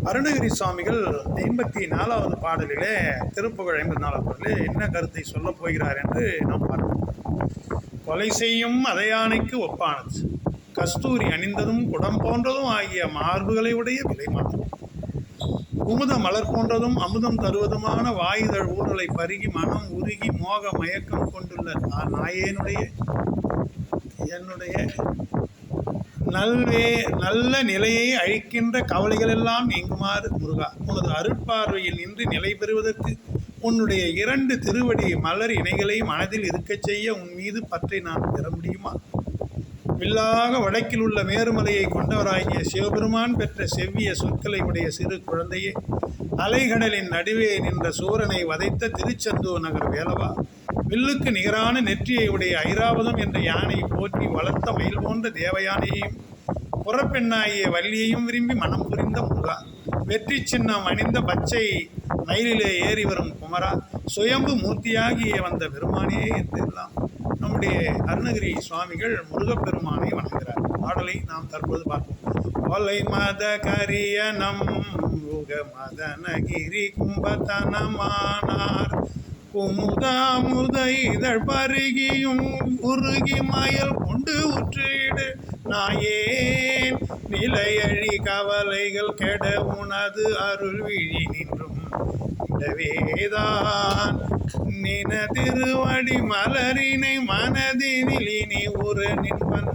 அருணகிரி சுவாமிகள் 54வது பாடலிலே திருப்புகழ் 54வது பாடலிலே என்ன கருத்தை சொல்லப் போகிறார் என்று நாம் பார்ப்போம். கொலை செய்யும் அதையானைக்கு ஒப்பானது, கஸ்தூரி அணிந்ததும் குடம் போன்றதும் ஆகிய மார்புகளை உடைய விலை மாதம், குமுத மலர் போன்றதும் அமுதம் தருவதுமான வாயுதழ் ஊரலை பருகி மனம் உருகி மோக மயக்கம் கொண்டுள்ள நாயேனுடைய என்னுடைய நல்ல நிலையை அழிக்கின்ற கவலைகள் எல்லாம் நீங்குமாறு முருகா, உனது அருட்பார்வையில் நின்று நிலை பெறுவதற்கு உன்னுடைய 2 திருவடி மலர் இணைகளை மனதில் இருக்கச் செய்ய உன் மீது பற்றி நான் பெற முடியுமா? வில்லாக வடக்கில் உள்ள மேருமலையை கொண்டவராகிய சிவபெருமான் பெற்ற செவ்விய சொற்களை உடைய சிறு குழந்தையே, அலைகடலின் நடுவே நின்ற சூரனை வதைத்த திருச்செந்தூர் நகர் வேலவா, வில்லுக்கு நிகரான நெற்றியை உடைய ஐராவதம் என்ற யானை போற்றி வளர்த்த மயில் போன்ற தேவயானையையும் புறப்பெண்ணாகிய வள்ளியையும் விரும்பி மனம் புரிந்த முருகா, வெற்றி சின்னம் அணிந்த பச்சை மயிலிலே ஏறி வரும் குமரா, சுயம்பு மூர்த்தியாகிய வந்த பெருமானே என்றெல்லாம் நம்முடைய அருணகிரி சுவாமிகள் முருகப்பெருமானை வணங்குகிறார். பாடலை நாம் தற்போது பார்ப்போம். கொலை மத கரியனம் முக மதனகிரி கும்பத்தனமானார், குமுதாமுத இதழ் பருகியும் உருகி மயல் கொண்டு உற்றிடு நாயேன், நிலையழி கவலைகள் கெட உனது அருள் விழி நின்றும் இடவேதான், நின திருவடி மலரினை மனதினில் இனி ஒரு நின்பன்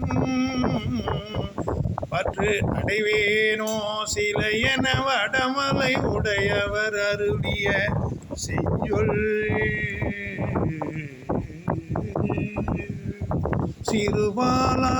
பற்று அடைவேனோ சில என வடமலை உடையவர் அருளிய செய்யுள் சிறுபாலா